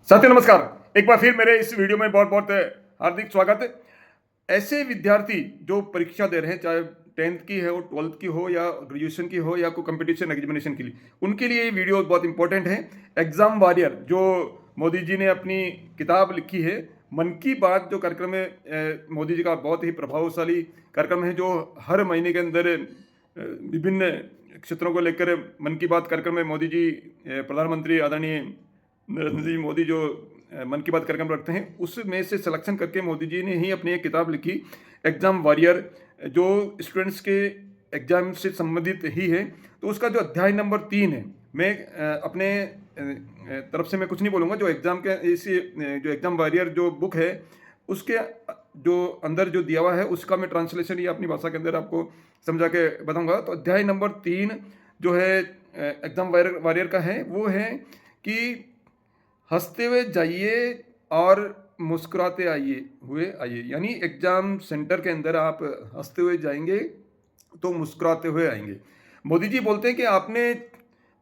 साथियों नमस्कार। एक बार फिर मेरे इस वीडियो में बहुत बहुत हार्दिक स्वागत है। ऐसे विद्यार्थी जो परीक्षा दे रहे हैं, चाहे 10th की हो, 12th की हो या ग्रेजुएशन की हो या कोई कंपटीशन एग्जामिनेशन के लिए, उनके लिए ये वीडियो बहुत इंपॉर्टेंट है। एग्जाम वॉरियर जो मोदी जी ने अपनी किताब लिखी है, मन की बात जो कार्यक्रम है, मोदी जी का बहुत ही प्रभावशाली कार्यक्रम है जो हर महीने के अंदर विभिन्न क्षेत्रों को लेकर मन की बात कार्यक्रम में मोदी जी, प्रधानमंत्री आदरणीय नरेंद्र जी मोदी जो मन की बात कार्यक्रम रखते हैं, उसमें से सिलेक्शन करके मोदी जी ने ही अपनी एक किताब लिखी, एग्जाम वॉरियर, जो स्टूडेंट्स के एग्जाम से संबंधित ही है। तो उसका जो अध्याय नंबर 3 है, मैं अपने तरफ से मैं कुछ नहीं बोलूँगा। जो एग्जाम के इसी जो एग्जाम वॉरियर जो बुक है, उसके जो अंदर जो दिया हुआ है उसका मैं ट्रांसलेशन या अपनी भाषा के अंदर आपको समझा के बताऊँगा। तो अध्याय नंबर 3 जो है एग्जाम वॉरियर का है, वो है कि हंसते हुए जाइए और मुस्कुराते आइए। यानी एग्जाम सेंटर के अंदर आप हंसते हुए जाएंगे तो मुस्कुराते हुए आएंगे। मोदी जी बोलते हैं कि आपने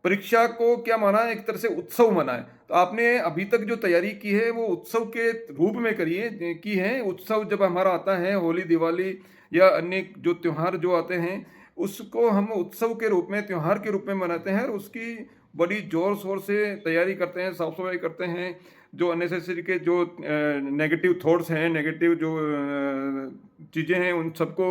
परीक्षा को क्या माना है, एक तरह से उत्सव माना है। तो आपने अभी तक जो तैयारी की है वो उत्सव के रूप में की है। उत्सव जब हमारा आता है, होली दिवाली या अन्य जो त्यौहार जो आते हैं, उसको हम उत्सव के रूप में, त्यौहार के रूप में मनाते हैं और उसकी बड़ी जोर शोर से तैयारी करते हैं, साफ सफाई करते हैं। जो अननेसेसरी के जो नेगेटिव थॉट्स हैं, नेगेटिव जो चीज़ें हैं, उन सबको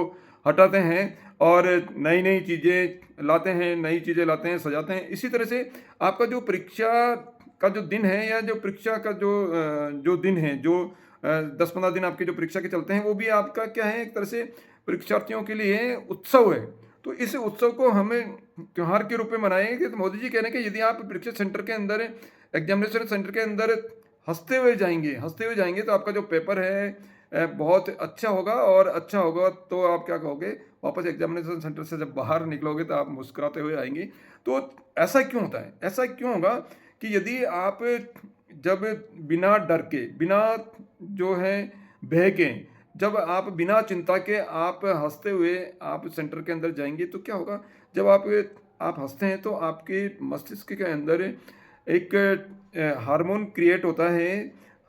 हटाते हैं और नई नई चीज़ें लाते हैं, सजाते हैं। इसी तरह से आपका जो परीक्षा का जो दिन है या जो परीक्षा का जो दिन है, जो 10-15 दिन आपके जो परीक्षा के चलते हैं, वो भी आपका क्या है, एक तरह से परीक्षार्थियों के लिए उत्सव है। तो इस उत्सव को हमें त्योहार के रूप में मनाएंगे। तो मोदी जी कह रहे हैं कि यदि आप परीक्षा सेंटर के अंदर, एग्जामिनेशन सेंटर के अंदर हंसते हुए जाएंगे तो आपका जो पेपर है बहुत अच्छा होगा। और अच्छा होगा तो आप क्या कहोगे, वापस एग्जामिनेशन सेंटर से जब बाहर निकलोगे तो आप मुस्कुराते हुए आएंगे। तो ऐसा क्यों होता है, ऐसा क्यों होगा कि यदि आप जब बिना डर के, बिना जो है भय के, जब आप बिना चिंता के आप हंसते हुए आप सेंटर के अंदर जाएंगे तो क्या होगा, जब आप हंसते हैं तो आपके मस्तिष्क के अंदर एक हार्मोन क्रिएट होता है,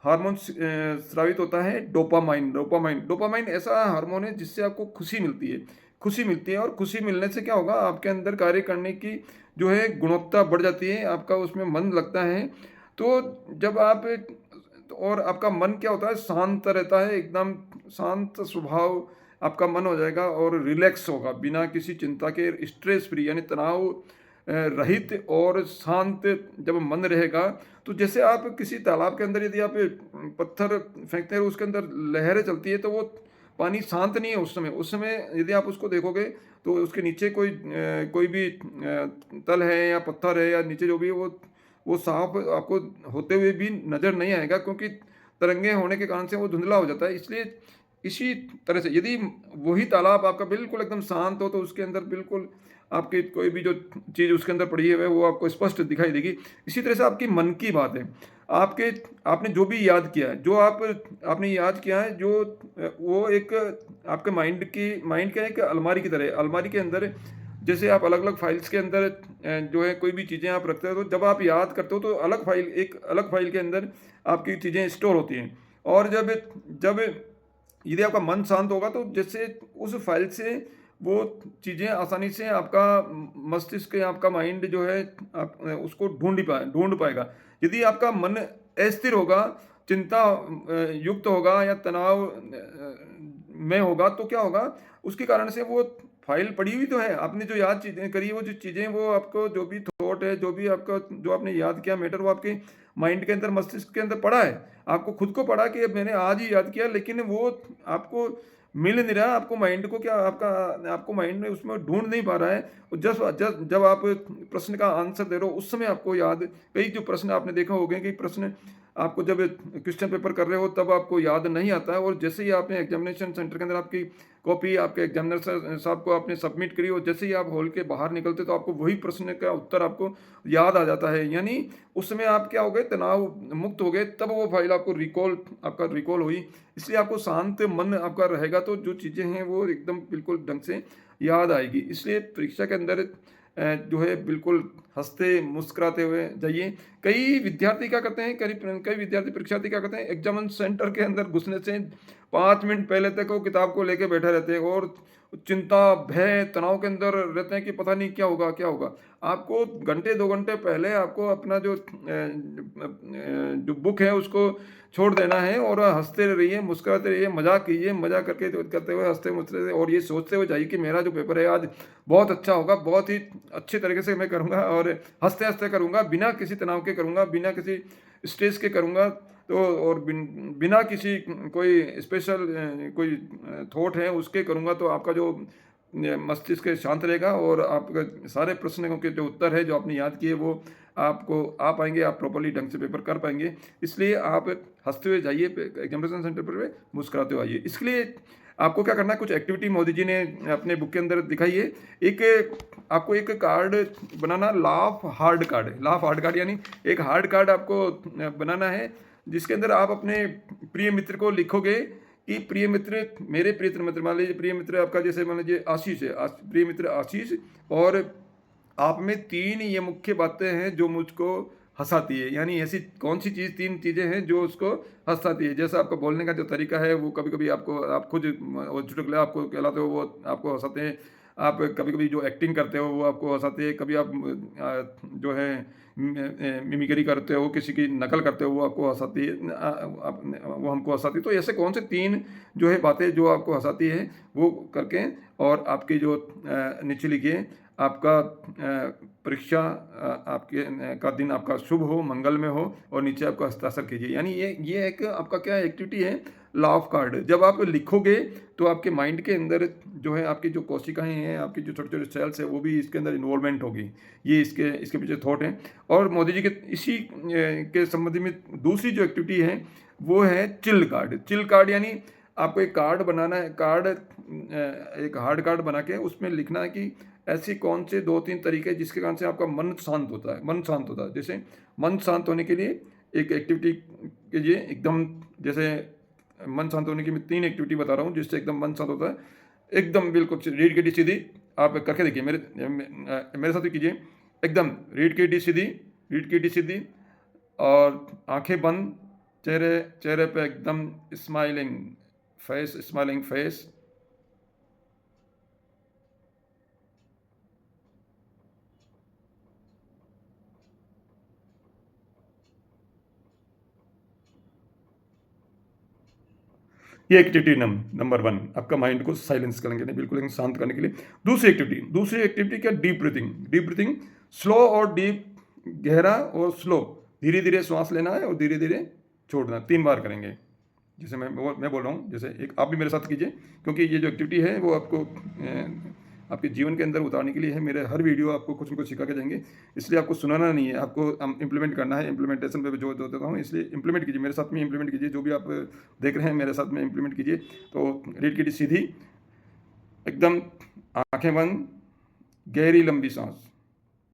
हार्मोन स्रावित होता है, डोपामाइन ऐसा हार्मोन है जिससे आपको खुशी मिलती है। और खुशी मिलने से क्या होगा, आपके अंदर कार्य करने की जो है गुणवत्ता बढ़ जाती है, आपका उसमें मन लगता है। तो जब आप, और आपका मन क्या होता है, शांत रहता है, एकदम शांत स्वभाव आपका मन हो जाएगा और रिलैक्स होगा, बिना किसी चिंता के, स्ट्रेस फ्री यानी तनाव रहित और शांत जब मन रहेगा। तो जैसे आप किसी तालाब के अंदर यदि आप पत्थर फेंकते हैं, उसके अंदर लहरें चलती है, तो वो पानी शांत नहीं है उस समय यदि आप उसको देखोगे तो उसके नीचे कोई भी तल है या पत्थर है या नीचे जो भी है, वो साफ आपको होते हुए भी नज़र नहीं आएगा, क्योंकि तरंगे होने के कारण से वो धुंधला हो जाता है। इसलिए इसी तरह से यदि वही तालाब आपका बिल्कुल एकदम शांत हो तो उसके अंदर बिल्कुल आपकी कोई भी जो चीज़ उसके अंदर पड़ी है वो आपको स्पष्ट दिखाई देगी। इसी तरह से आपकी मन की बात है, आपने जो भी याद किया है, आपने याद किया है, जो वो एक आपके माइंड का एक अलमारी की तरह है। अलमारी के अंदर जैसे आप अलग अलग फाइल्स के अंदर जो है कोई भी चीज़ें आप रखते हो, तो जब आप याद करते हो तो एक अलग फाइल के अंदर आपकी चीज़ें स्टोर होती हैं। और जब जब यदि आपका मन शांत होगा तो जैसे उस फाइल से वो चीज़ें आसानी से आपका मस्तिष्क या आपका माइंड जो है आप उसको ढूंढ पाएगा। यदि आपका मन अस्थिर होगा, चिंता युक्त होगा या तनाव में होगा, तो क्या होगा, उसके कारण से वो फाइल पड़ी हुई तो है, आपने जो याद चीज़ें करी, वो जो चीज़ें, वो आपको जो भी थॉट है, जो आपने याद किया मैटर, वो आपके माइंड के अंदर, मस्तिष्क के अंदर पड़ा है। आपको खुद को पड़ा कि अब मैंने आज ही याद किया, लेकिन वो आपको मिल नहीं रहा। आपको माइंड को क्या आपको माइंड में उसमें ढूंढ नहीं पा रहा है। जब आप प्रश्न का आंसर दे रहे हो, उस समय आपको याद, कई जो प्रश्न आपने देखा होगा कि प्रश्न आपको जब क्वेश्चन पेपर कर रहे हो तब आपको याद नहीं आता है, और जैसे ही आपने एग्जामिनेशन सेंटर के अंदर आपकी कॉपी आपके एग्जामिनर साहब को आपने सबमिट करी और जैसे ही आप हॉल के बाहर निकलते तो आपको वही प्रश्न का उत्तर आपको याद आ जाता है। यानी उस समय आप क्या हो गए, तनाव मुक्त हो गए, तब वो फाइल आपका रिकॉल हुई। इसलिए आपको शांत मन आपका रहेगा तो जो चीज़ें हैं वो एकदम बिल्कुल ढंग से याद आएगी। इसलिए परीक्षा के अंदर जो है बिल्कुल हंसते मुस्कुराते हुए जाइए। कई विद्यार्थी क्या करते हैं, कई कई विद्यार्थी परीक्षार्थी क्या करते हैं, एग्जामिनेशन सेंटर के अंदर घुसने से 5 मिनट पहले तक वो किताब को लेके बैठे रहते हैं और चिंता, भय, तनाव के अंदर रहते हैं कि पता नहीं क्या होगा क्या होगा। आपको घंटे 2 घंटे पहले आपको अपना जो बुक है उसको छोड़ देना है और हंसते रहिए, मुस्कुराते रहिए, मजाक कीजिए, मजाक करके करते हुए हंसते मुस्कुराते और ये सोचते हुए जाइए कि मेरा जो पेपर है आज बहुत अच्छा होगा, बहुत ही अच्छे तरीके से मैं करूँगा और हंसते हंसते करूँगा, बिना किसी तनाव के करूँगा, बिना किसी स्ट्रेस के करूँगा। तो और बिना किसी कोई स्पेशल कोई थॉट है उसके करूँगा, तो आपका जो मस्तिष्क शांत रहेगा और आपका सारे प्रश्नों के जो उत्तर है जो आपने याद किए वो आपको आ पाएंगे, आप प्रॉपर्ली ढंग से पेपर कर पाएंगे। इसलिए आप हंसते हुए जाइए एग्जामिनेशन सेंटर पर, मुस्कुराते हुए आइए। इसके लिए आपको क्या करना है, कुछ एक्टिविटी मोदी जी ने अपने बुक के अंदर दिखाई है। आपको एक कार्ड बनाना, laugh hard card. Laugh hard card यानी एक हार्ड कार्ड आपको बनाना है, जिसके अंदर आप अपने प्रिय मित्र को लिखोगे कि प्रिय मित्र, मेरे प्रिय मित्र, मान लीजिए प्रिय मित्र आपका जैसे मान लीजिए आशीष है, प्रिय मित्र आशीष, और आप में 3 ये मुख्य बातें हैं जो मुझको हँसाती है। यानी ऐसी कौन सी चीज़, 3 चीज़ें हैं जो उसको हँसाती है। जैसा आपका बोलने का जो तरीका है वो कभी-कभी आपको, आप खुद वो चुटकुले आपको कहलाते हो, वो आपको हँसाते हैं। आप कभी-कभी जो एक्टिंग करते हो वो आपको हँसाते हैं। कभी आप जो है मिमिक्री करते हो, किसी की नकल करते हो, वो आपको हँसाती है। वो हमको हँसाती है। तो ऐसे कौन से 3 जो है बातें जो आपको हँसाती है वो करके, और आपकी जो नीचे लिखिए आपका परीक्षा आपके का दिन आपका शुभ हो, मंगल में हो, और नीचे आपका हस्ताक्षर कीजिए। यानी ये एक आपका क्या एक्टिविटी है, लाफ कार्ड। जब आप लिखोगे तो आपके माइंड के अंदर जो है आपकी जो कोशिकाएं हैं, आपकी जो छोटे छोटे सेल्स है, वो भी इसके अंदर इन्वॉल्वमेंट होगी। ये इसके पीछे थॉट है। और मोदी जी के इसी के संबंध में दूसरी जो एक्टिविटी है वो है चिल कार्ड। चिल कार्ड यानी आपको एक कार्ड बनाना है, एक हार्ड कार्ड बना के उसमें लिखना है कि ऐसे कौन से 2-3 तरीके जिसके कारण से आपका मन शांत होता है, मन शांत होता है। जैसे मन शांत होने के लिए एक एक्टिविटी कीजिए, एकदम जैसे मन शांत होने की मैं 3 एक्टिविटी बता रहा हूँ जिससे एकदम मन शांत होता है। एकदम बिल्कुल रीढ़ की हड्डी सीधी, आप करके देखिए, मेरे साथ भी कीजिए। एकदम रीढ़ की हड्डी सीधी, रीढ़ की हड्डी सीधी, और आंखें बंद, चेहरे चेहरे पे एकदम स्माइलिंग फेस। ये एक्टिविटी नंबर 1 आपका माइंड को साइलेंस करने के लिए, बिल्कुल एकदम शांत करने के लिए। दूसरी एक्टिविटी क्या, डीप ब्रीथिंग। स्लो और डीप, गहरा और स्लो, धीरे धीरे श्वास लेना है और धीरे धीरे छोड़ना, 3 बार करेंगे। जैसे मैं बोल रहा हूँ, जैसे एक आप भी मेरे साथ कीजिए, क्योंकि ये जो एक्टिविटी है वो आपको आपके जीवन के अंदर उतारने के लिए है। मेरे हर वीडियो आपको कुछ न कुछ सिखा के जाएंगे, इसलिए आपको सुनाना नहीं है, आपको इम्प्लीमेंट करना है। इम्प्लीमेंटेशन पे जो देता हूँ, इसलिए इम्प्लीमेंट कीजिए, मेरे साथ में इम्प्लीमेंट कीजिए। जो भी आप देख रहे हैं मेरे साथ में इम्प्लीमेंट कीजिए। तो रीढ़ की हड्डी सीधी, एकदम आंखें बंद, गहरी लंबी सांस।